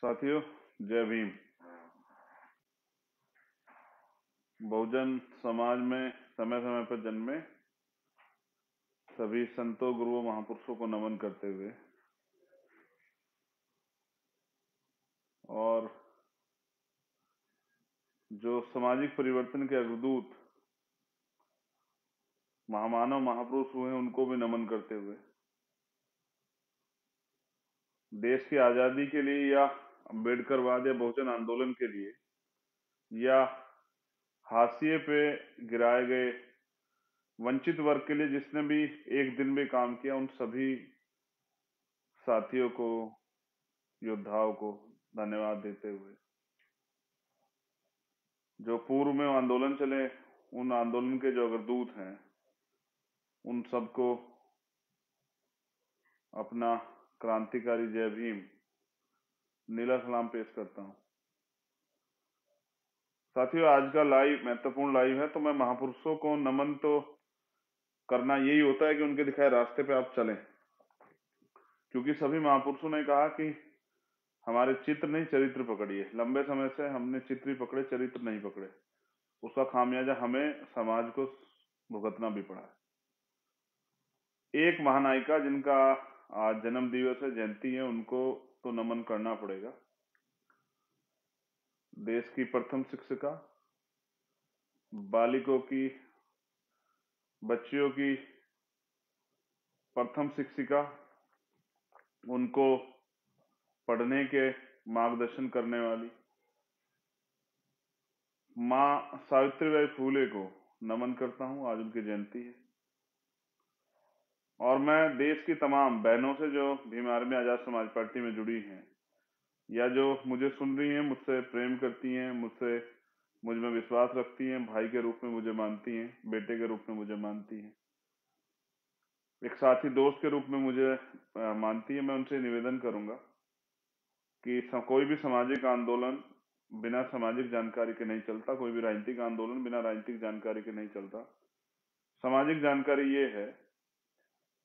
साथियों, जय भीम। बहुजन समाज में समय समय पर जन्मे सभी संतों, गुरुओं, महापुरुषों को नमन करते हुए और जो सामाजिक परिवर्तन के अग्रदूत महामानव महापुरुष हुए हैं उनको भी नमन करते हुए देश की आजादी के लिए या अम्बेडकरवाद या बहुजन आंदोलन के लिए या हाशिए पे गिराए गए वंचित वर्ग के लिए जिसने भी एक दिन भी काम किया, उन सभी साथियों को, योद्धाओं को धन्यवाद देते हुए जो पूर्व में आंदोलन चले, उन आंदोलन के जो अग्रदूत हैं, उन सबको अपना क्रांतिकारी जय भीम नीला सलाम पेश करता हूं। साथियों, आज का लाइव महत्वपूर्ण लाइव है, तो मैं महापुरुषों को नमन तो करना यही होता है कि उनके दिखाए रास्ते पे आप चलें, क्योंकि सभी महापुरुषों ने कहा कि हमारे चित्र नहीं, चरित्र पकड़िए। लंबे समय से हमने चित्र ही पकड़े, चरित्र नहीं पकड़े। उसका खामियाजा हमें समाज को भुगतना भी पड़ा है। एक महानायिका जिनका आज जन्म दिवस है, जयंती है, उनको तो नमन करना पड़ेगा। देश की प्रथम शिक्षिका, बालिकों की, बच्चियों की प्रथम शिक्षिका, उनको पढ़ने के मार्गदर्शन करने वाली माँ सावित्रीबाई फूले को नमन करता हूं। आज उनकी जयंती है और मैं देश की तमाम बहनों से जो भीम आर्मी आजाद समाज पार्टी में जुड़ी हैं या जो मुझे सुन रही हैं, मुझसे प्रेम करती हैं, मुझ में विश्वास रखती हैं, भाई के रूप में मुझे मानती हैं, बेटे के रूप में मुझे मानती हैं, एक साथी दोस्त के रूप में मुझे मानती है, मैं उनसे निवेदन करूंगा कि कोई भी सामाजिक आंदोलन बिना सामाजिक जानकारी के नहीं चलता, कोई भी राजनीतिक आंदोलन बिना राजनीतिक जानकारी के नहीं चलता। सामाजिक जानकारी ये है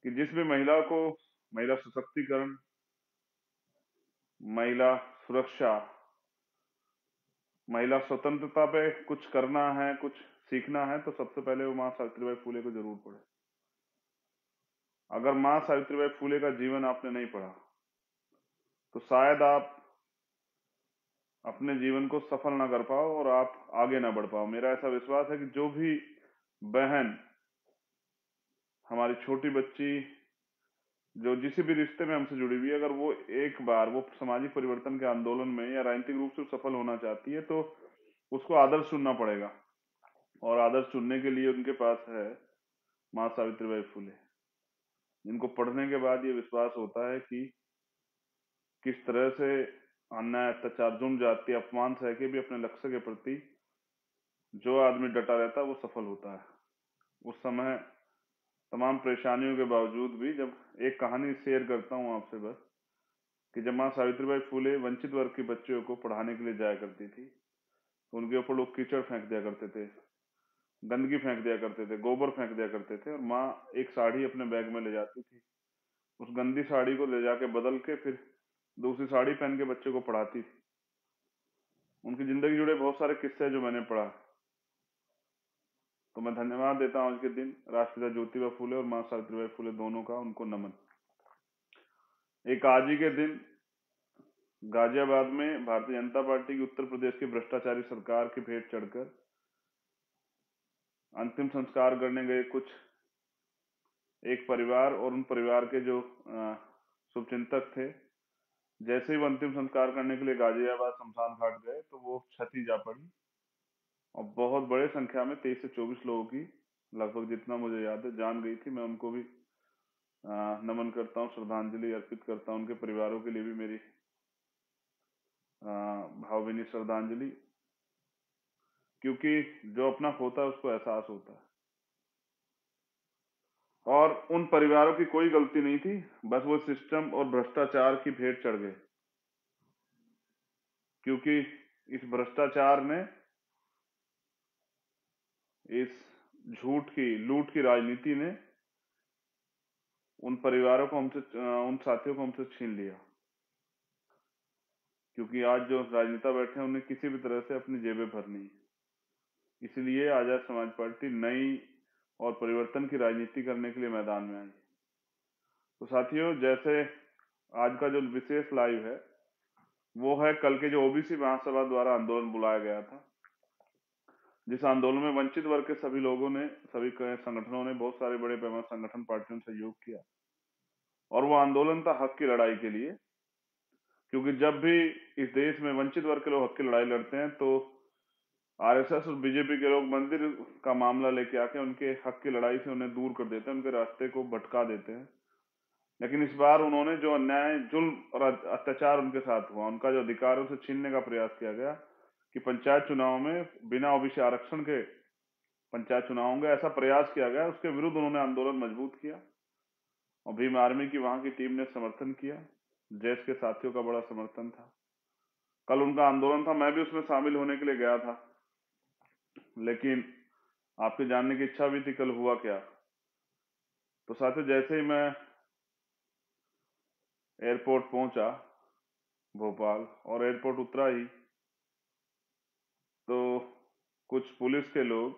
कि जिस भी महिला को महिला सशक्तिकरण, महिला सुरक्षा, महिला स्वतंत्रता पे कुछ करना है, कुछ सीखना है, तो सबसे पहले वो माँ सावित्रीबाई फूले को जरूर पढ़े। अगर माँ सावित्रीबाई फूले का जीवन आपने नहीं पढ़ा तो शायद आप अपने जीवन को सफल ना कर पाओ और आप आगे ना बढ़ पाओ। मेरा ऐसा विश्वास है कि जो भी बहन, हमारी छोटी बच्ची, जो जिस भी रिश्ते में हमसे जुड़ी हुई है, अगर वो एक बार वो सामाजिक परिवर्तन के आंदोलन में या राजनीतिक रूप से सफल होना चाहती है तो उसको आदर्श चुनना पड़ेगा, और आदर्श चुनने के लिए उनके पास है माँ सावित्रीबाई फूले, जिनको पढ़ने के बाद ये विश्वास होता है कि किस तरह से अन्याय, अत्याचार, जुर्म, जाति, अपमान सह के भी अपने लक्ष्य के प्रति जो आदमी डटा रहता है वो सफल होता है। उस समय तमाम परेशानियों के बावजूद भी, जब एक कहानी शेयर करता हूं आपसे बस, कि जब माँ सावित्रीबाई फूले वंचित वर्ग के बच्चों को पढ़ाने के लिए जाया करती थी, तो उनके ऊपर लोग कीचड़ फेंक दिया करते थे, गंदगी फेंक दिया करते थे, गोबर फेंक दिया करते थे, और माँ एक साड़ी अपने बैग में ले जाती थी, उस गंदी साड़ी को ले जाके बदल के फिर दूसरी साड़ी पहन के बच्चे को पढ़ाती थी। उनकी जिंदगी जुड़े बहुत सारे किस्से जो मैंने पढ़ा, तो मैं धन्यवाद देता हूं आज के दिन राष्ट्रपिता ज्योतिबा फूले और माँ सावित्रीबाई फूले दोनों का, उनको नमन। एक आज ही के दिन गाजियाबाद में भारतीय जनता पार्टी की उत्तर प्रदेश की भ्रष्टाचारी सरकार की भेंट चढ़कर अंतिम संस्कार करने गए कुछ एक परिवार और उन परिवार के जो शुभचिंतक थे, जैसे ही वो अंतिम संस्कार करने के लिए गाजियाबाद शमशान घाट गए तो वो क्षति जा पड़ी और बहुत बड़े संख्या में 23 से 24 लोगों की, लगभग जितना मुझे याद है, जान गई थी। मैं उनको भी नमन करता हूँ, श्रद्धांजलि अर्पित करता हूँ। उनके परिवारों के लिए भी मेरी भावभीनी श्रद्धांजलि, क्योंकि जो अपना खोता है उसको एहसास होता है, और उन परिवारों की कोई गलती नहीं थी, बस वो सिस्टम और भ्रष्टाचार की भेंट चढ़ गए, क्योंकि इस भ्रष्टाचार ने, इस झूठ की, लूट की राजनीति ने उन परिवारों को हमसे, उन साथियों को हमसे छीन लिया। क्योंकि आज जो राजनेता बैठे हैं उन्हें किसी भी तरह से अपनी जेबें भरनी है। इसलिए आजाद समाज पार्टी नई और परिवर्तन की राजनीति करने के लिए मैदान में आई। तो साथियों, जैसे आज का जो विशेष लाइव है वो है कल के जो ओबीसी महासभा द्वारा आंदोलन बुलाया गया था, जिस आंदोलन में वंचित वर्ग के सभी लोगों ने, सभी संगठनों ने, बहुत सारे बड़े पैमाने संगठन पार्टियों ने सहयोग किया। और वो आंदोलन था हक की लड़ाई के लिए, क्योंकि जब भी इस देश में वंचित वर्ग के लोग हक की लड़ाई लड़ते हैं तो आरएसएस और बीजेपी के लोग मंदिर का मामला लेके आके उनके हक की लड़ाई से उन्हें दूर कर देते हैं, उनके रास्ते को भटका देते हैं। लेकिन इस बार उन्होंने जो अन्याय, जुल्म और अत्याचार उनके साथ हुआ, उनका जो अधिकार है उसे छीनने का प्रयास किया गया कि पंचायत चुनाव में बिना ओबीसी आरक्षण के पंचायत चुनाव होंगे, ऐसा प्रयास किया गया। उसके विरुद्ध उन्होंने आंदोलन मजबूत किया और भीम आर्मी की वहां की टीम ने समर्थन किया। जैश के साथियों का बड़ा समर्थन था। कल उनका आंदोलन था, मैं भी उसमें शामिल होने के लिए गया था, लेकिन आपके जानने की इच्छा भी थी कल हुआ क्या। तो साथियों, जैसे ही मैं एयरपोर्ट पहुंचा भोपाल और एयरपोर्ट उतरा ही तो कुछ पुलिस के लोग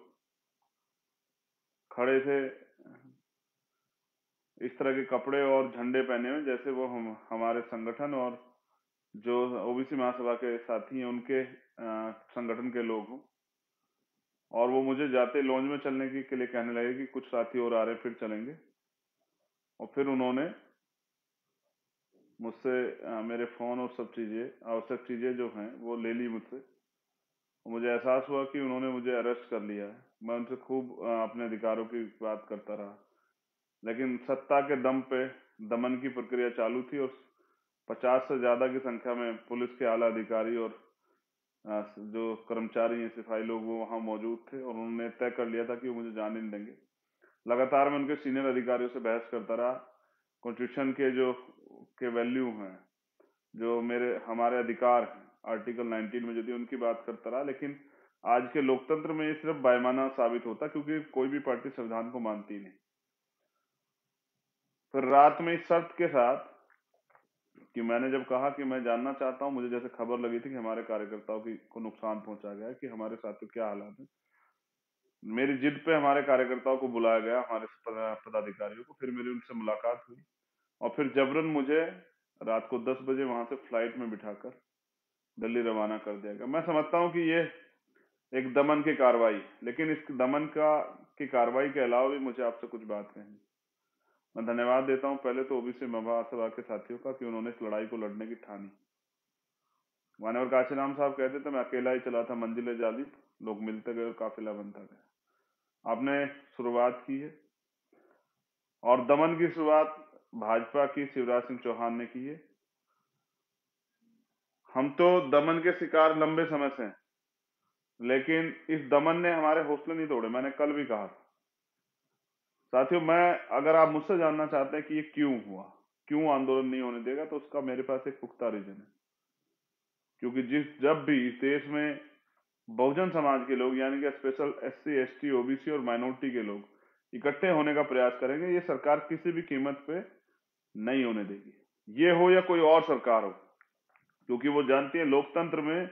खड़े थे, इस तरह के कपड़े और झंडे पहने हुए जैसे वो हमारे संगठन और जो ओबीसी महासभा के साथी हैं उनके संगठन के लोग हों। और वो मुझे जाते लॉन्ज में चलने के लिए कहने लगे कि कुछ साथी और आ रहे, फिर चलेंगे। और फिर उन्होंने मुझसे मेरे फोन और सब चीजें, आवश्यक चीजें जो हैं वो ले ली मुझसे। मुझे एहसास हुआ कि उन्होंने मुझे अरेस्ट कर लिया है। मैं उनसे खूब अपने अधिकारों की बात करता रहा, लेकिन सत्ता के दम पे दमन की प्रक्रिया चालू थी और 50 से ज्यादा की संख्या में पुलिस के आला अधिकारी और जो कर्मचारी हैं, सिपाही लोग, वो वहां मौजूद थे और उन्होंने तय कर लिया था कि वो मुझे जाने नहीं देंगे। लगातार मैं उनके सीनियर अधिकारियों से बहस करता रहा, कॉन्स्टिट्यूशन के जो के वैल्यू हैं, जो हमारे अधिकार हैं आर्टिकल 19 में, यदि उनकी बात करता रहा। लेकिन आज के लोकतंत्र में ये सिर्फ बेईमाना साबित होता, क्योंकि कोई भी पार्टी संविधान को मानती नहीं। फिर रात में इस शर्त के साथ कि मैंने जब कहा कि मैं जानना चाहता हूं, मुझे जैसे खबर लगी थी कि हमारे कार्यकर्ताओं को नुकसान पहुंचा गया है, कि हमारे साथियों क्या हालात है, मेरी जिद पे हमारे कार्यकर्ताओं को बुलाया गया, हमारे पदाधिकारियों को। फिर मेरी उनसे मुलाकात हुई और फिर जबरन मुझे रात को 10 बजे वहां से फ्लाइट में बिठाकर दिल्ली रवाना कर दिया गया। मैं समझता हूं कि ये एक दमन की कार्रवाई, लेकिन इस दमन की कार्रवाई के अलावा भी मुझे आपसे कुछ बात कहनी। मैं धन्यवाद देता हूं पहले तो ओबीसी महासभा के साथियों का कि उन्होंने इस लड़ाई को लड़ने की ठानी। मान्यवर काशीराम साहब कहते थे, मैं अकेला ही चला था मंजिले जाली, लोग मिलते गए और काफिला बनता गया। आपने शुरुआत की है और दमन की शुरुआत भाजपा की शिवराज सिंह चौहान ने की है। हम तो दमन के शिकार लंबे समय से हैं, लेकिन इस दमन ने हमारे हौसले नहीं तोड़े। मैंने कल भी कहा था साथियों, अगर आप मुझसे जानना चाहते हैं कि ये क्यों हुआ, क्यों आंदोलन नहीं होने देगा, तो उसका मेरे पास एक पुख्ता रीजन है। क्योंकि जब भी इस देश में बहुजन समाज के लोग, यानी कि स्पेशल एससी, एसटी, ओबीसी और माइनॉरिटी के लोग इकट्ठे होने का प्रयास करेंगे, ये सरकार किसी भी कीमत पे नहीं होने देगी, ये हो या कोई और सरकार हो। क्योंकि वो जानती है लोकतंत्र में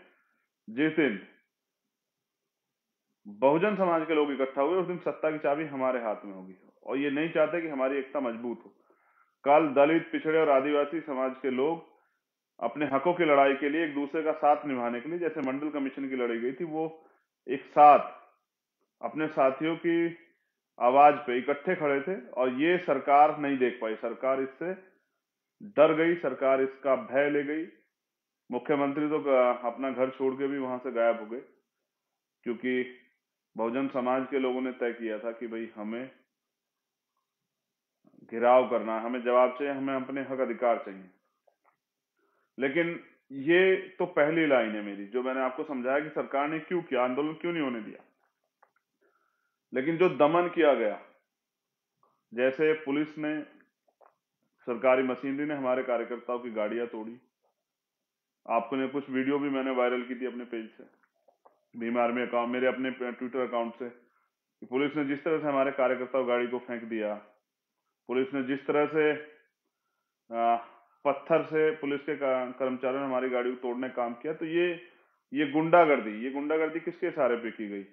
जिस दिन बहुजन समाज के लोग इकट्ठा हुए उस दिन सत्ता की चाबी हमारे हाथ में होगी, और ये नहीं चाहते कि हमारी एकता मजबूत हो। कल दलित, पिछड़े और आदिवासी समाज के लोग अपने हकों की लड़ाई के लिए एक दूसरे का साथ निभाने के लिए, जैसे मंडल कमीशन की लड़ाई गई थी, वो एक साथ अपने साथियों की आवाज पे इकट्ठे खड़े थे। और ये सरकार नहीं देख पाई, सरकार इससे डर गई, सरकार इसका भय ले गई। मुख्यमंत्री तो अपना घर छोड़ के भी वहां से गायब हो गए, क्योंकि बहुजन समाज के लोगों ने तय किया था कि भाई हमें घेराव करना, हमें जवाब चाहिए, हमें अपने हक अधिकार चाहिए। लेकिन ये तो पहली लाइन है मेरी, जो मैंने आपको समझाया कि सरकार ने क्यों किया, आंदोलन क्यों नहीं होने दिया। लेकिन जो दमन किया गया, जैसे पुलिस ने, सरकारी मशीनरी ने हमारे कार्यकर्ताओं की गाड़ियां तोड़ी। आपको ने कुछ वीडियो भी मैंने वायरल की थी अपने पेज से, भीम आर्मी अकाउंट, मेरे अपने ट्विटर अकाउंट से। पुलिस ने जिस तरह से हमारे कार्यकर्ताओं गाड़ी को फेंक दिया, पुलिस ने जिस तरह से पत्थर से पुलिस के कर्मचारियों ने हमारी गाड़ी को तोड़ने का काम किया। तो ये गुंडागर्दी किसके इशारे पे की गई?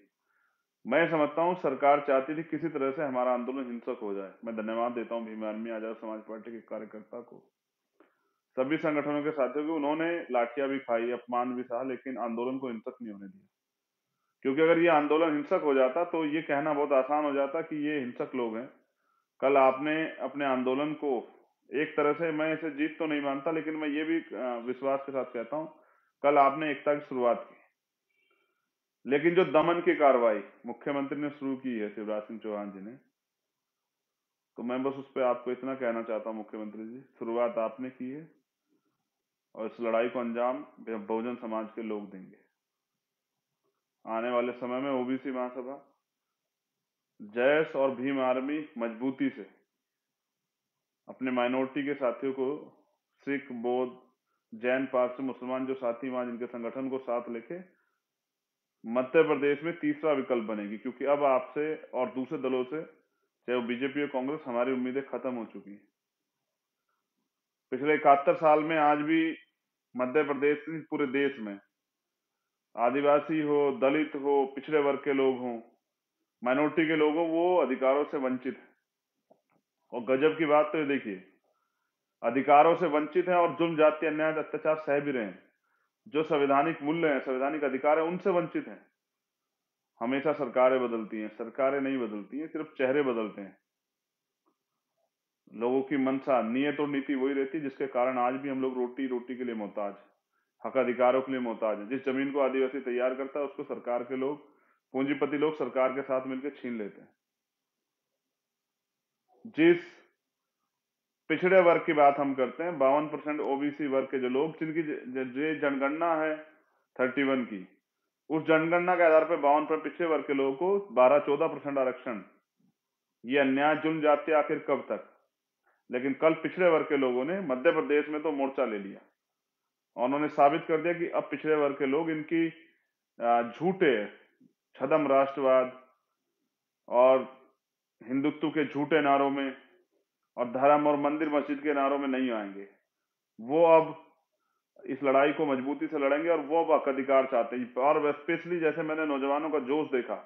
मैं समझता हूँ सरकार चाहती थी किसी तरह से हमारा आंदोलन हिंसक हो जाए। मैं धन्यवाद देता हूँ भीम आर्मी आजाद समाज पार्टी के कार्यकर्ता को, सभी संगठनों के साथियों को। उन्होंने लाठियां भी खाई, अपमान भी सहा, लेकिन आंदोलन को हिंसक नहीं होने दिया। क्योंकि अगर ये आंदोलन हिंसक हो जाता तो ये कहना बहुत आसान हो जाता कि ये हिंसक लोग हैं। कल आपने अपने आंदोलन को एक तरह से, मैं इसे जीत तो नहीं मानता, लेकिन मैं ये भी विश्वास के साथ कहता हूं, कल आपने एकता की शुरुआत की। लेकिन जो दमन की कार्रवाई मुख्यमंत्री ने शुरू की है, शिवराज सिंह चौहान जी ने, तो मैं बस उस पर आपको इतना कहना चाहता हूं, मुख्यमंत्री जी, शुरुआत आपने की है और इस लड़ाई को अंजाम बहुजन समाज के लोग देंगे। आने वाले समय में ओबीसी महासभा, जैश और भीम आर्मी मजबूती से अपने माइनॉरिटी के साथियों को, सिख, बौद्ध, जैन, पारसी, मुसलमान जो साथी वहां जिनके संगठन को साथ लेके मध्य प्रदेश में तीसरा विकल्प बनेगी। क्योंकि अब आपसे और दूसरे दलों से, चाहे वो बीजेपी और कांग्रेस, हमारी उम्मीदें खत्म हो चुकी हैं। पिछले 71 साल में आज भी मध्य प्रदेश की, पूरे देश में, आदिवासी हो, दलित हो, पिछड़े वर्ग के लोग हों, माइनॉरिटी के लोग हों, वो अधिकारों से वंचित है। और गजब की बात तो ये देखिए, अधिकारों से वंचित है और जुल्म, जाति, अन्याय, अत्याचार सह भी रहे हैं। जो संवैधानिक मूल्य हैं, संवैधानिक अधिकार है, उनसे वंचित हैं। हमेशा सरकारें बदलती हैं, सरकारें नहीं बदलती हैं, सिर्फ चेहरे बदलते हैं। लोगों की मंशा, नियत और नीति वही रहती है, जिसके कारण आज भी हम लोग रोटी के लिए मोहताज, हक अधिकारों के लिए मोहताज है। जिस जमीन को आदिवासी तैयार करता है, उसको सरकार के लोग, पूंजीपति लोग सरकार के साथ मिलकर छीन लेते हैं। जिस पिछड़े वर्ग की बात हम करते हैं, 52% ओबीसी वर्ग के जो लोग, जिनकी जो जनगणना है 31 की, उस जनगणना के आधार पर 52% पिछड़े वर्ग के लोगों को 12-14% आरक्षण, ये अन्याय, जुल्म, जाति आखिर कब तक? लेकिन कल पिछड़े वर्ग के लोगों ने मध्य प्रदेश में तो मोर्चा ले लिया और उन्होंने साबित कर दिया कि अब पिछड़े वर्ग के लोग इनकी झूठे छद्म राष्ट्रवाद और हिंदुत्व के झूठे नारों में और धर्म और मंदिर मस्जिद के नारों में नहीं आएंगे। वो अब इस लड़ाई को मजबूती से लड़ेंगे और वो अब हक अधिकार चाहते हैं। और स्पेशली जैसे मैंने नौजवानों का जोश देखा,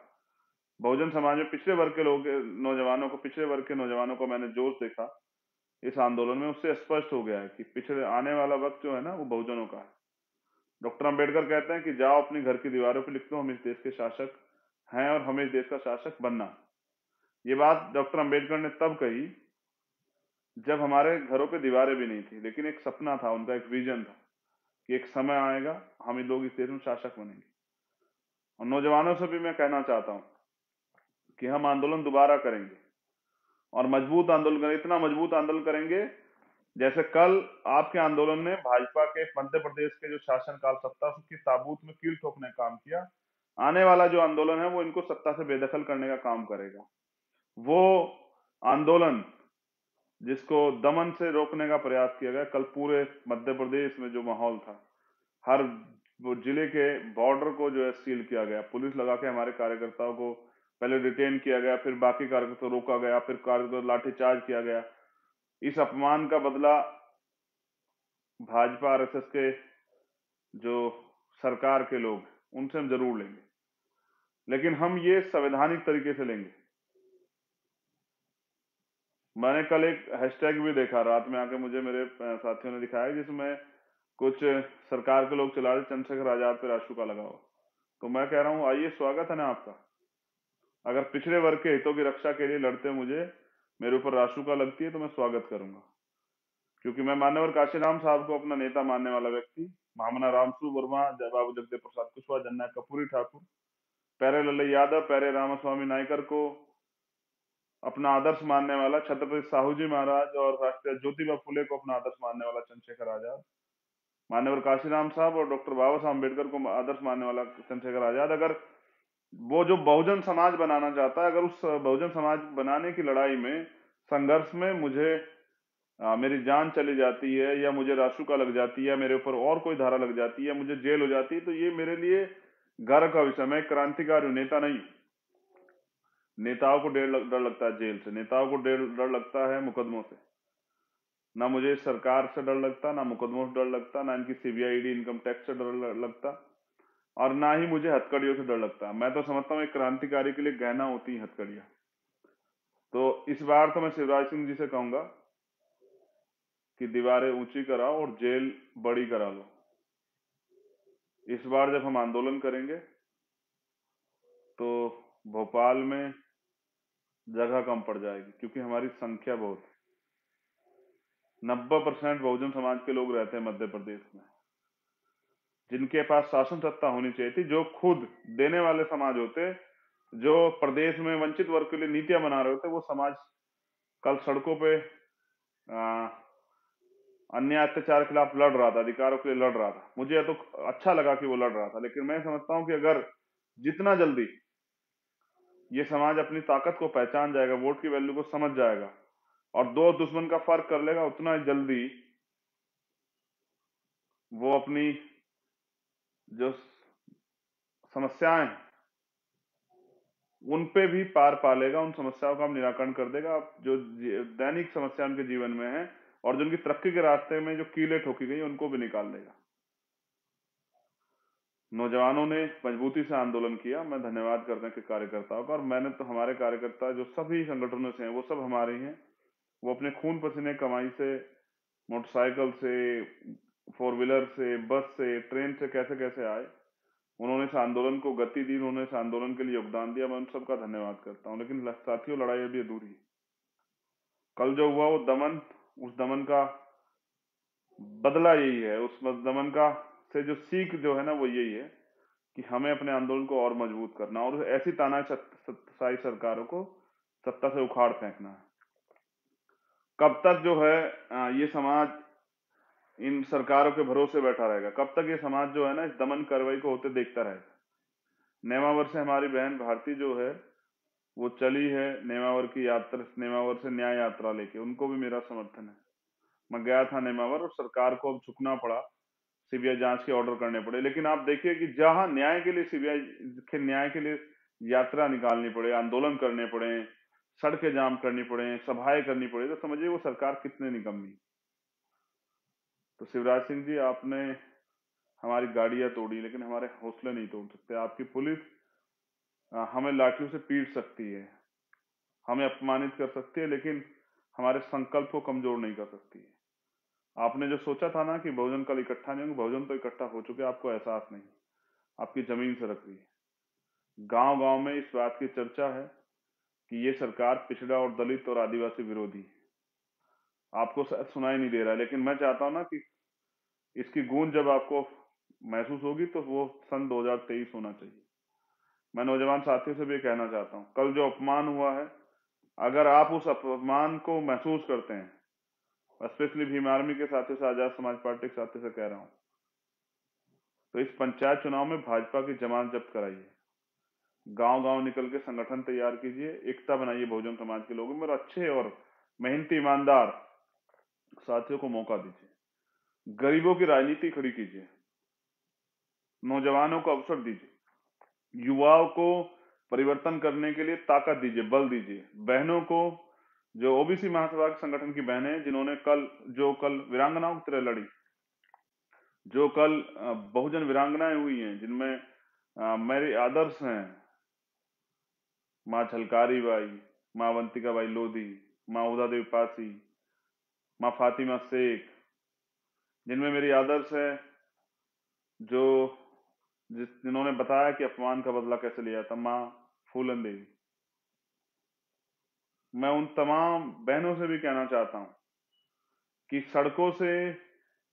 बहुजन समाज में पिछड़े वर्ग के लोग, नौजवानों को, पिछड़े वर्ग के नौजवानों को मैंने जोश देखा इस आंदोलन में, उससे स्पष्ट हो गया है कि पिछड़े आने वाला वक्त जो है ना, वो बहुजनों का है। डॉक्टर अंबेडकर कहते हैं कि जाओ अपनी घर की दीवारों पर लिख दो, हम इस देश के शासक हैं और हमें इस देश का शासक बनना। ये बात डॉक्टर अंबेडकर ने तब कही जब हमारे घरों पे दीवारें भी नहीं थी, लेकिन एक सपना था उनका, एक विजन था कि एक समय आएगा हम ही लोग इस देश में शासक बनेंगे। और नौजवानों से भी मैं कहना चाहता हूं कि हम आंदोलन दोबारा करेंगे और मजबूत आंदोलन करेंगे, इतना मजबूत आंदोलन करेंगे जैसे कल आपके आंदोलन ने भाजपा के मध्य प्रदेश के जो शासनकाल, सत्ता की ताबूत में कील ठोकने का काम किया। आने वाला जो आंदोलन है वो इनको सत्ता से बेदखल करने का काम करेगा। वो आंदोलन जिसको दमन से रोकने का प्रयास किया गया, कल पूरे मध्य प्रदेश में जो माहौल था, हर वो जिले के बॉर्डर को जो है सील किया गया, पुलिस लगा के हमारे कार्यकर्ताओं को पहले डिटेन किया गया, फिर बाकी कार्यकर्ताओं को रोका गया, फिर कार्यकर्ताओं लाठीचार्ज किया गया। इस अपमान का बदला भाजपा आरएसएस के जो सरकार के लोग, उनसे हम जरूर लेंगे, लेकिन हम ये संवैधानिक तरीके से लेंगे। मैंने कल एक हैशटैग भी देखा, रात में आके मुझे मेरे साथियों ने दिखाया, जिसमें कुछ सरकार के लोग चला रहे, चंद्रशेखर आजाद पे राष्ट्रपति लगाओ। तो मैं कह रहा हूं, आइए, स्वागत है ना आपका। अगर पिछड़े वर्ग के हितों की रक्षा के लिए लड़ते मुझे मेरे ऊपर राष्ट्रपति लगती है तो मैं स्वागत करूंगा। क्योंकि मैं मान्यवर काशीराम साहब को अपना नेता मानने वाला व्यक्ति, महामना रामस्वरूप वर्मा, बाबू जगदेव प्रसाद कुशवाहा, जननायक कर्पूरी ठाकुर, प्यारे लल्लू यादव, प्यारे रामास्वामी नायकर को अपना आदर्श मानने वाला छत्रपति साहू जी महाराज और राष्ट्रीय ज्योतिबा फुले को अपना आदर्श मानने वाला चंद्रशेखर आजाद, मान्यवर काशीराम साहब और डॉक्टर बाबा साहब अम्बेडकर को आदर्श मानने वाला चंद्रशेखर आजाद, अगर वो जो बहुजन समाज बनाना चाहता है, अगर उस बहुजन समाज बनाने की लड़ाई में, संघर्ष में मुझे मेरी जान चली जाती है, या मुझे रासुका लग जाती है, या मेरे ऊपर और कोई धारा लग जाती है, या मुझे जेल हो जाती है, तो ये मेरे लिए गर्व का विषय। मैं क्रांतिकारी हूं, नेता नहीं। नेताओं को डर लगता है जेल से, नेताओं को डर लगता है मुकदमों से। ना मुझे सरकार से डर लगता, ना मुकदमों से डर लगता, ना इनकी सीबीआई ईडी इनकम टैक्स से डर लगता, और ना ही मुझे हथकड़ियों से डर लगता। मैं तो समझता हूँ एक क्रांतिकारी के लिए गहना होती है हथकड़ियां। तो इस बार तो मैं शिवराज सिंह जी से कहूंगा कि दीवारें ऊंची कराओ और जेल बड़ी करा लो। इस बार जब हम आंदोलन करेंगे तो भोपाल में जगह कम पड़ जाएगी, क्योंकि हमारी संख्या बहुत है। 90% बहुजन समाज के लोग रहते हैं मध्य प्रदेश में, जिनके पास शासन सत्ता होनी चाहिए थी, जो खुद देने वाले समाज होते, जो प्रदेश में वंचित वर्ग के लिए नीतियां बना रहे होते, वो समाज कल सड़कों पे अन्याय अत्याचार के खिलाफ लड़ रहा था, अधिकारों के लिए लड़ रहा था। मुझे तो अच्छा लगा कि वो लड़ रहा था, लेकिन मैं समझता हूं कि अगर जितना जल्दी ये समाज अपनी ताकत को पहचान जाएगा, वोट की वैल्यू को समझ जाएगा और दो दुश्मन का फर्क कर लेगा, उतना जल्दी वो अपनी जो समस्याएं उन पे भी पार पालेगा, उन समस्याओं का निराकरण कर देगा। जो दैनिक समस्या उनके जीवन में है और जो उनकी तरक्की के रास्ते में जो कीलें ठोकी गई उनको भी निकाल देगा। नौजवानों ने मजबूती से आंदोलन किया, मैं धन्यवाद करने के कार्यकर्ताओं का। और मैंने तो, हमारे कार्यकर्ता जो सभी संगठनों से हैं वो सब हमारे ही हैं। वो अपने खून पसीने कमाई से, मोटरसाइकिल से, फोर व्हीलर से, बस से, ट्रेन से, कैसे कैसे आए, उन्होंने इस आंदोलन को गति दी, उन्होंने इस आंदोलन के लिए योगदान दिया। मैं उन सबका धन्यवाद करता हूँ। लेकिन साथियों, लड़ाई अभी अधूरी है। कल जो हुआ वो दमन, उस दमन का बदला यही है, उस दमन का से जो सीख जो है ना, वो यही है कि हमें अपने आंदोलन को और मजबूत करना और ऐसी तानाशाही सरकारों को सत्ता से उखाड़ फेंकना है। कब तक जो है ये समाज इन सरकारों के भरोसे बैठा रहेगा? कब तक ये समाज जो है ना इस दमन कार्रवाई को होते देखता रहेगा? नेमावर से हमारी बहन भारती जो है वो चली है, नेमावर की यात्रा, नेमावर से न्याय यात्रा लेके, उनको भी मेरा समर्थन है। मैं गया था नेमावर और सरकार को अब झुकना पड़ा, सीबीआई जांच के ऑर्डर करने पड़े। लेकिन आप देखिए कि जहां न्याय के लिए सीबीआई के न्याय के लिए यात्रा निकालनी पड़े, आंदोलन करने पड़े, सड़कें जाम करनी पड़े, सभाएं करनी पड़े, तो समझिए वो सरकार कितने निकम्मी। तो शिवराज सिंह जी, आपने हमारी गाड़ियां तोड़ी, लेकिन हमारे हौसले नहीं तोड़ सकते। आपकी पुलिस हमें लाठियों से पीट सकती है, हमें अपमानित कर सकती है, लेकिन हमारे संकल्प को कमजोर नहीं कर सकती है। आपने जो सोचा था ना कि बहुजन कल इकट्ठा नहीं होंगे, बहुजन तो इकट्ठा हो चुके, आपको एहसास नहीं, आपकी जमीन से रख रही है। गांव गांव में इस बात की चर्चा है कि ये सरकार पिछड़ा और दलित और आदिवासी विरोधी है। आपको शायद सुनाई नहीं दे रहा है, लेकिन मैं चाहता हूं ना कि इसकी गूंज जब आपको महसूस होगी तो वो सन 2023 होना चाहिए। मैं नौजवान साथियों से भी कहना चाहता हूँ, कल जो अपमान हुआ है, अगर आप उस अपमान को महसूस करते हैं, स्पेशली भीम आर्मी के साथियों से, आजाद समाज पार्टी के साथियों से कह रहा हूं, तो इस पंचायत चुनाव में भाजपा की जमानत जब्त कराइए, गांव गांव निकल के संगठन तैयार कीजिए, एकता बनाइए बहुजन समाज के लोगों में, और अच्छे और मेहनती ईमानदार साथियों को मौका दीजिए। गरीबों की राजनीति खड़ी कीजिए, नौजवानों को अवसर दीजिए, युवाओं को परिवर्तन करने के लिए ताकत दीजिए, बल दीजिए। बहनों को, जो ओबीसी महासभा के संगठन की बहनें हैं, जिन्होंने कल वीरांगनाओं की तरह लड़ी, जो कल बहुजन वीरांगनाएं हुई हैं, जिनमें मेरे आदर्श हैं माँ झलकारी बाई, माँ अवंतिका बाई लोधी, माँ उदा देवी पासी, माँ फातिमा शेख, जिनमें मेरी आदर्श है, जो जिन्होंने बताया कि अपमान का बदला कैसे लिया था, माँ फूलन देवी। मैं उन तमाम बहनों से भी कहना चाहता हूं कि सड़कों से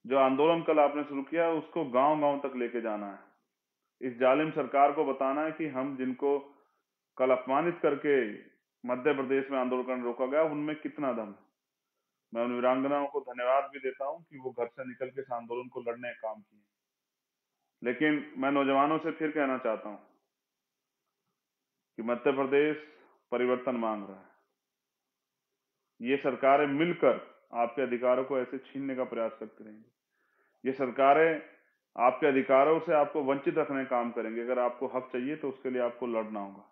जो आंदोलन कल आपने शुरू किया उसको गांव गांव तक लेके जाना है। इस जालिम सरकार को बताना है कि हम जिनको कल अपमानित करके मध्य प्रदेश में आंदोलन करने रोका गया, उनमें कितना दम है। मैं उन वीरांगनाओं को धन्यवाद भी देता हूं कि वो घर से निकल के इस आंदोलन को लड़ने का काम किए। लेकिन मैं नौजवानों से फिर कहना चाहता हूं कि मध्य प्रदेश परिवर्तन मांग रहा है। ये सरकारें मिलकर आपके अधिकारों को ऐसे छीनने का प्रयास करती रहेंगी। ये सरकारें आपके अधिकारों से आपको वंचित रखने का काम करेंगे। अगर आपको हक चाहिए तो उसके लिए आपको लड़ना होगा।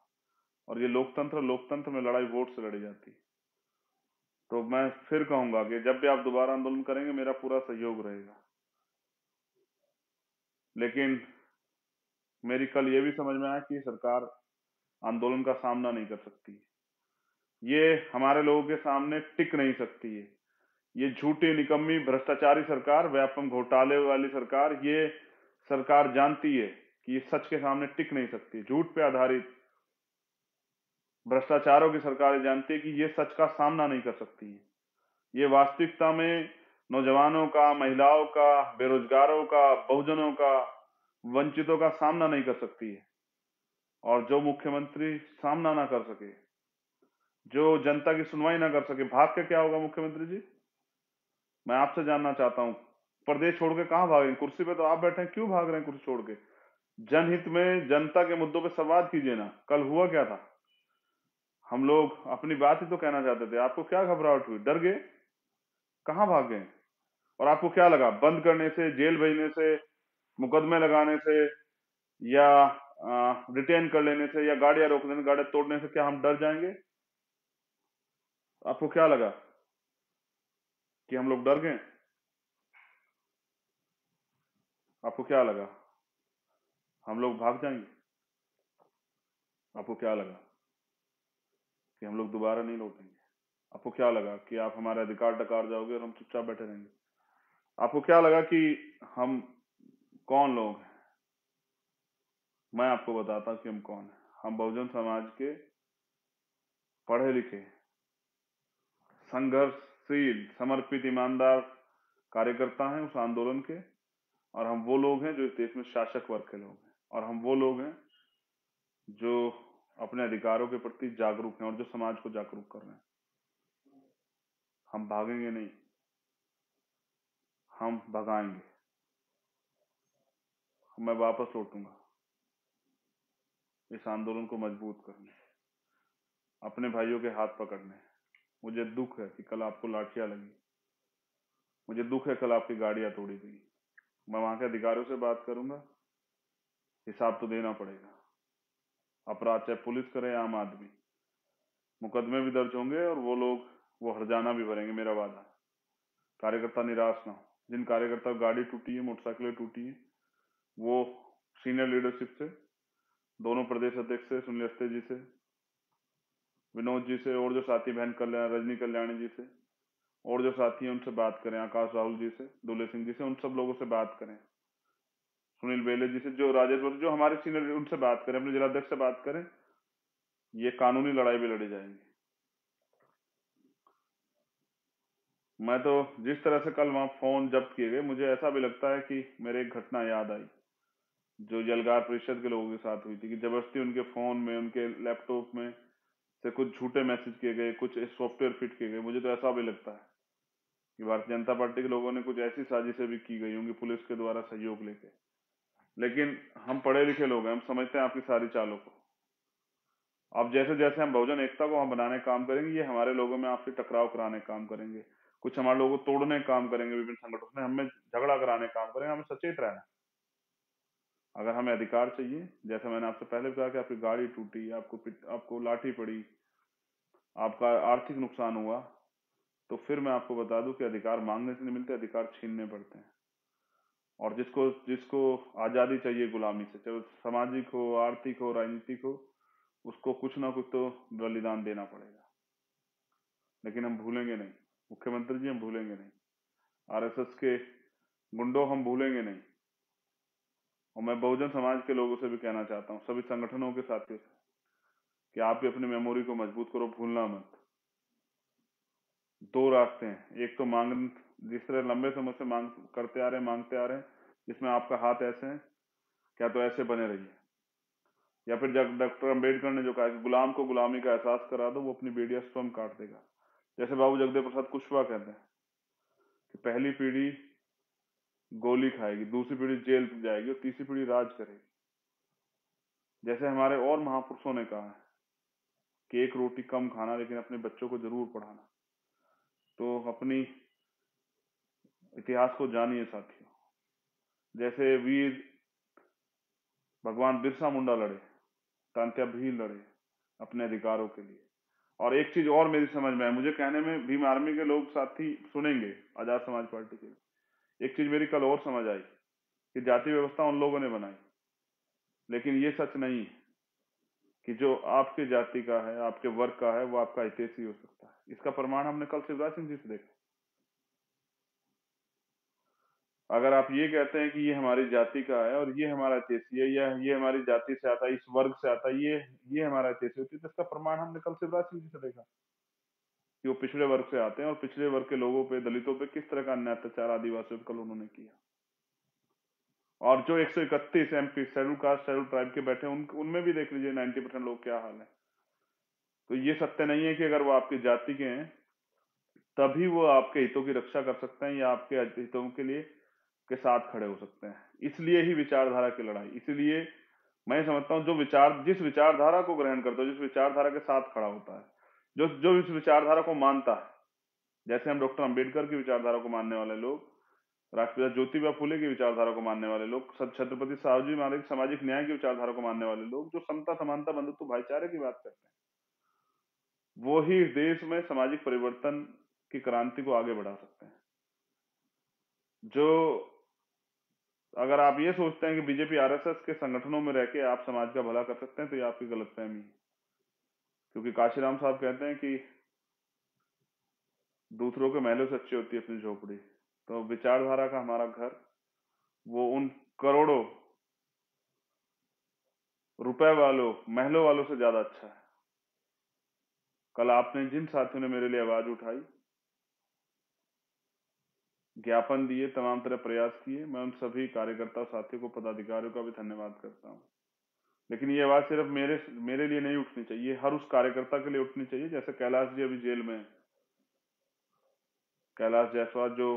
और ये लोकतंत्र में लड़ाई वोट से लड़ी जाती है। तो मैं फिर कहूंगा कि जब भी आप दोबारा आंदोलन करेंगे मेरा पूरा सहयोग रहेगा। लेकिन मेरी कल ये भी समझ में आया कि सरकार आंदोलन का सामना नहीं कर सकती, ये हमारे लोगों के सामने टिक नहीं सकती है। ये झूठी, निकम्मी, भ्रष्टाचारी सरकार, व्यापम घोटाले वाली सरकार, ये सरकार जानती है कि ये सच के सामने टिक नहीं सकती। झूठ पे आधारित भ्रष्टाचारों की सरकार जानती है कि ये सच का सामना नहीं कर सकती है। ये वास्तविकता में नौजवानों का, महिलाओं का, बेरोजगारों का, बहुजनों का, वंचितों का सामना नहीं कर सकती है। और जो मुख्यमंत्री सामना ना कर सके, जो जनता की सुनवाई ना कर सके, भाग के क्या होगा मुख्यमंत्री जी? मैं आपसे जानना चाहता हूं, प्रदेश छोड़ के कहां भाग रहे हैं? कुर्सी पे तो आप बैठे हैं, क्यों भाग रहे हैं कुर्सी छोड़ के? जनहित में, जनता के मुद्दों पे संवाद कीजिए ना। कल हुआ क्या था? हम लोग अपनी बात ही तो कहना चाहते थे, आपको क्या घबराहट हुई? डर गए? कहां भाग गए? और आपको क्या लगा बंद करने से, जेल भेजने से, मुकदमे लगाने से, या रिटेन कर लेने से, या गाड़ियां रोक देने, गाड़ियां तोड़ने से क्या हम डर जाएंगे? आपको क्या लगा कि हम लोग डर गए? आपको क्या लगा हम लोग भाग जाएंगे? आपको क्या लगा कि हम लोग दोबारा नहीं लौटेंगे? आपको क्या लगा कि आप हमारे अधिकार डकार जाओगे और हम चुपचाप बैठे रहेंगे? आपको क्या लगा कि हम कौन लोग हैं? मैं आपको बताता हूं कि हम कौन हैं। हम बहुजन समाज के पढ़े लिखे, संघर्षशील, समर्पित, ईमानदार कार्यकर्ता हैं उस आंदोलन के। और हम वो लोग हैं जो इस देश में शासक वर्ग के लोग हैं। और हम वो लोग हैं जो अपने अधिकारों के प्रति जागरूक हैं और जो समाज को जागरूक कर रहे हैं। हम भागेंगे नहीं, हम भगाएंगे। मैं वापस लौटूंगा इस आंदोलन को मजबूत करने, अपने भाइयों के हाथ पकड़ने। मुझे दुख है कि कल आपको लाठियां लगी, मुझे दुख है कल आपकी गाड़ियां तोड़ी गई। मैं वहां के अधिकारियों से बात करूंगा, हिसाब तो देना पड़ेगा। अपराध चाहे पुलिस करे या आम आदमी, मुकदमे भी दर्ज होंगे और वो लोग वो हर्जाना भी भरेंगे, मेरा वादा है। कार्यकर्ता निराश ना हो। जिन कार्यकर्ता की गाड़ी टूटी है, मोटरसाइकिलें टूटी है, वो सीनियर लीडरशिप से, दोनों प्रदेश अध्यक्ष से, सुनील अवस्थी जी से, विनोद जी से, और जो साथी बहन कल्याण, रजनी कल्याणी जी से, और जो साथी हैं उनसे बात करें, आकाश राहुल जी से, दुले सिंह जी से, उन सब लोगों से बात करें, सुनील बेले जी से, जो राजेश, जो हमारे सीनियर, उनसे बात करें, अपने जिलाध्यक्ष से बात करें। ये कानूनी लड़ाई भी लड़ी जाएगी। मैं तो जिस तरह से कल वहां फोन जब्त किए गए, मुझे ऐसा भी लगता है कि मेरे एक घटना याद आई जो यलगार परिषद के लोगों के साथ हुई थी, कि जबरदस्ती उनके फोन में, उनके लैपटॉप में से कुछ झूठे मैसेज किए गए, कुछ सॉफ्टवेयर फिट किए गए। मुझे तो ऐसा भी लगता है कि भारतीय जनता पार्टी के लोगों ने कुछ ऐसी साजिशें भी की गई होंगी पुलिस के द्वारा सहयोग लेके। लेकिन हम पढ़े लिखे लोग हैं, हम समझते हैं आपकी सारी चालों को। अब जैसे जैसे हम बहुजन एकता को हम बनाने का काम करेंगे, ये हमारे लोगों में आपसे टकराव कराने का काम करेंगे, कुछ हमारे लोगों को तोड़ने का काम करेंगे, विभिन्न संगठनों में हमें झगड़ा कराने का काम करेंगे। हमें सचेत रहना है। अगर हमें अधिकार चाहिए, जैसे मैंने आपसे पहले कहा कि आपकी गाड़ी टूटी, आपको लाठी पड़ी, आपका आर्थिक नुकसान हुआ, तो फिर मैं आपको बता दूं कि अधिकार मांगने से नहीं मिलते, अधिकार छीनने पड़ते हैं। और जिसको जिसको आजादी चाहिए गुलामी से, चाहे वो सामाजिक हो, आर्थिक हो, राजनीतिक हो, उसको कुछ ना कुछ तो बलिदान देना पड़ेगा। लेकिन हम भूलेंगे नहीं मुख्यमंत्री जी, हम भूलेंगे नहीं। आरएसएस के गुंडों हम भूलेंगे नहीं। और मैं बहुजन समाज के लोगों से भी कहना चाहता हूँ, सभी संगठनों के साथियों से, कि आप भी अपनी मेमोरी को मजबूत करो, भूलना मत। दो रास्ते हैं, एक तो मांग, जिस तरह लंबे समय से मांग करते आ रहे हैं, मांगते आ रहे हैं, जिसमें आपका हाथ ऐसे है, क्या तो ऐसे बने रहिए। या फिर जब डॉक्टर अंबेडकर ने जो कहा कि गुलाम को गुलामी का एहसास करा दो, वो अपनी बेड़ियां स्वयं काट देगा। जैसे बाबू जगदेव प्रसाद कुशवाहा कहते हैं कि पहली पीढ़ी गोली खाएगी, दूसरी पीढ़ी जेल जाएगी और तीसरी पीढ़ी राज करेगी। जैसे हमारे और महापुरुषों ने कहा है कि एक रोटी कम खाना, लेकिन अपने बच्चों को जरूर पढ़ाना। तो अपनी इतिहास को जानिए साथियों। जैसे वीर भगवान बिरसा मुंडा लड़े, तांत्या भील लड़े अपने अधिकारों के लिए, और एक चीज और मेरी समझ में है, मुझे कहने में भीम आर्मी के लोग साथी सुनेंगे, आजाद समाज पार्टी के, एक चीज मेरी कल और समझ आई कि जाति व्यवस्था उन लोगों ने बनाई, लेकिन ये सच नहीं है कि जो आपके जाति का है, आपके वर्ग का है, वो आपका हितैषी हो सकता है। इसका प्रमाण हमने कल शिवराज सिंह जी से देखा। अगर आप ये कहते हैं कि ये हमारी जाति का है और ये हमारा हितैषी है, या ये हमारी जाति से आता है, इस वर्ग से आता है, ये हमारा हितैषी होती है, तो इसका प्रमाण हमने कल शिवराज सिंह जी से देखा कि वो पिछड़े वर्ग से आते हैं और पिछड़े वर्ग के लोगों पे, दलितों पे किस तरह का अन्याय अत्याचार आदिवासियों पर कल उन्होंने किया। और जो 131 MP schedule caste schedule tribe के बैठे उनमें भी देख लीजिए 90% लोग क्या हाल है। तो ये सत्य नहीं है कि अगर वो आपकी जाति के हैं तभी वो आपके हितों की रक्षा कर सकते हैं या आपके हितों के लिए के साथ खड़े हो सकते हैं। इसलिए ही विचारधारा की लड़ाई, इसलिए मैं समझता हूँ जिस विचारधारा को ग्रहण करता है, जिस विचारधारा के साथ खड़ा होता है, जो जो इस विचारधारा को मानता है, जैसे हम डॉक्टर अंबेडकर की विचारधारा को मानने वाले लोग, राष्ट्रपिता ज्योतिबा फुले की विचारधारा को मानने वाले लोग, छत्रपति साहूजी महाराज सामाजिक न्याय की विचारधारा को मानने वाले लोग, जो समता समानता बंधुत्व भाईचारे की बात करते हैं, वो ही देश में सामाजिक परिवर्तन की क्रांति को आगे बढ़ा सकते हैं। जो अगर आप ये सोचते हैं कि बीजेपी आरएसएस के संगठनों में रह के आप समाज का भला कर सकते हैं, तो ये आपकी गलतफहमी है। क्योंकि काशीराम साहब कहते हैं कि दूसरों के महलों से अच्छी होती है अपनी झोपड़ी। तो विचारधारा का हमारा घर वो उन करोड़ों रुपए वालों महलों वालों से ज्यादा अच्छा है। कल आपने जिन साथियों ने मेरे लिए आवाज उठाई, ज्ञापन दिए, तमाम तरह प्रयास किए, मैं उन सभी कार्यकर्ता साथियों को, पदाधिकारियों का भी धन्यवाद करता हूँ। लेकिन ये आवाज सिर्फ मेरे लिए नहीं उठनी चाहिए, हर उस कार्यकर्ता के लिए उठनी चाहिए। जैसे कैलाश जी अभी जेल में, कैलाश जायसवाल जो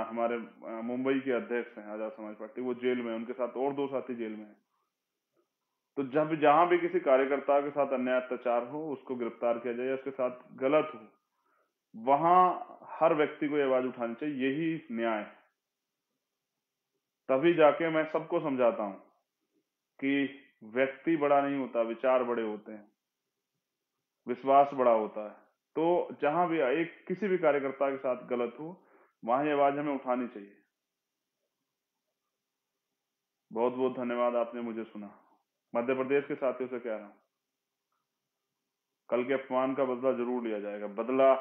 हमारे मुंबई के अध्यक्ष हैं आजाद समाज पार्टी, वो जेल में, उनके साथ और 2 साथी जेल में हैं। तो जब जहां भी किसी कार्यकर्ता के साथ अन्याय अत्याचार हो, उसको गिरफ्तार किया जाए या उसके साथ गलत हो, वहां हर व्यक्ति को ये आवाज उठानी चाहिए। यही न्याय है। तभी जाके मैं सबको समझाता हूं कि व्यक्ति बड़ा नहीं होता, विचार बड़े होते हैं, विश्वास बड़ा होता है। तो जहां भी किसी भी कार्यकर्ता के साथ गलत हो, वहां ये आवाज हमें उठानी चाहिए। बहुत बहुत धन्यवाद, आपने मुझे सुना। मध्य प्रदेश के साथियों से कह रहा हूं, कल के अपमान का बदला जरूर लिया जाएगा। बदला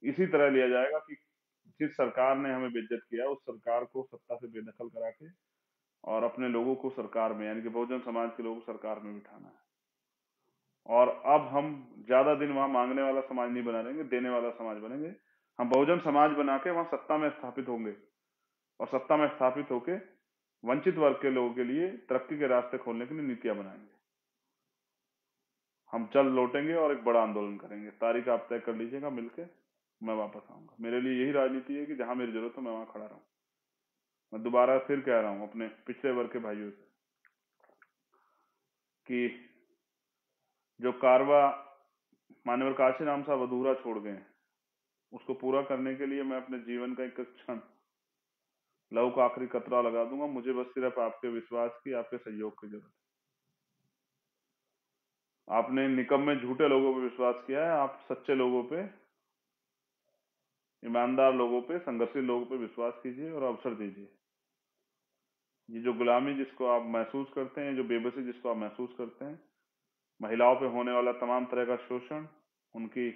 इसी तरह लिया जाएगा कि जिस सरकार ने हमें बेइज्जत किया, उस सरकार को सत्ता से बेदखल करा के और अपने लोगों को सरकार में, यानी कि बहुजन समाज के लोगों को सरकार में बिठाना है। और अब हम ज्यादा दिन वहां मांगने वाला समाज नहीं बना रहेंगे, देने वाला समाज बनेंगे। हम बहुजन समाज बना के वहां सत्ता में स्थापित होंगे और सत्ता में स्थापित होके वंचित वर्ग के लोगों के लिए तरक्की के रास्ते खोलने के लिए नीतियां बनाएंगे। हम चल लौटेंगे और एक बड़ा आंदोलन करेंगे। तारीख आप तय कर लीजिएगा, मिलके मैं वापस आऊंगा। मेरे लिए यही राजनीति है कि जहां मेरी जरूरत हो मैं वहां खड़ा रहूं। मैं दोबारा फिर कह रहा हूं अपने पिछड़े वर्ग के भाइयों से कि जो कारवा मान्यवर काशीराम साहब अधूरा छोड़ गए, उसको पूरा करने के लिए मैं अपने जीवन का एक क्षण, लहू का आखिरी कतरा लगा दूंगा। मुझे बस सिर्फ आपके विश्वास की, आपके सहयोग की जरूरत है। आपने निकम्मे झूठे लोगों पे विश्वास किया है, आप सच्चे लोगों पे, ईमानदार लोगों पे, संघर्षशील लोगों पे विश्वास कीजिए और अवसर दीजिए। ये जो गुलामी जिसको आप महसूस करते हैं, जो बेबसी जिसको आप महसूस करते हैं, महिलाओं पे होने वाला तमाम तरह का शोषण, उनकी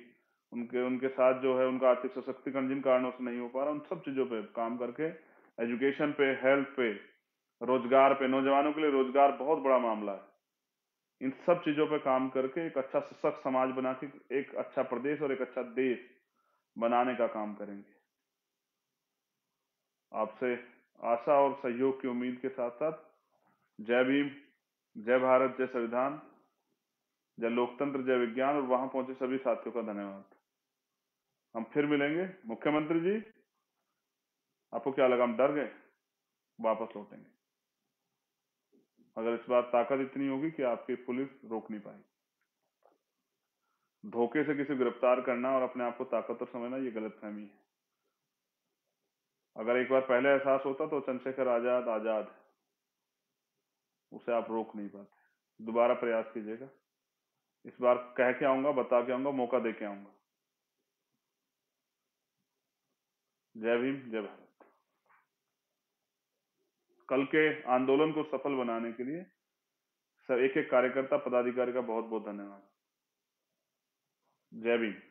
उनके उनके साथ जो है उनका आर्थिक सशक्तिकरण जिन कारणों से नहीं हो पा रहा, उन सब चीजों पे काम करके, एजुकेशन पे, हेल्थ पे, रोजगार पे, नौजवानों के लिए रोजगार बहुत बड़ा मामला है, इन सब चीजों पे काम करके एक अच्छा सशक्त समाज बना के एक अच्छा प्रदेश और एक अच्छा देश बनाने का काम करेंगे। आपसे आशा और सहयोग की उम्मीद के साथ साथ जय भीम, जय भारत, जय संविधान, जय लोकतंत्र, जय विज्ञान, और वहां पहुंचे सभी साथियों का धन्यवाद। हम फिर मिलेंगे। मुख्यमंत्री जी, आपको क्या लगा हम डर गए? वापस लौटेंगे। अगर इस बार ताकत इतनी होगी कि आपकी पुलिस रोक नहीं पाएगी। धोखे से किसी गिरफ्तार करना और अपने आप को ताकतवर समझना, ये गलतफहमी है। अगर एक बार पहले एहसास होता तो चंद्रशेखर आजाद आजाद है, उसे आप रोक नहीं पाते। दोबारा प्रयास कीजिएगा। इस बार कह के आऊंगा, बता के आऊंगा, मौका दे के आऊंगा। जय भीम, जय भारत। कल के आंदोलन को सफल बनाने के लिए सब एक एक कार्यकर्ता पदाधिकारी का बहुत बहुत धन्यवाद। जय भीम।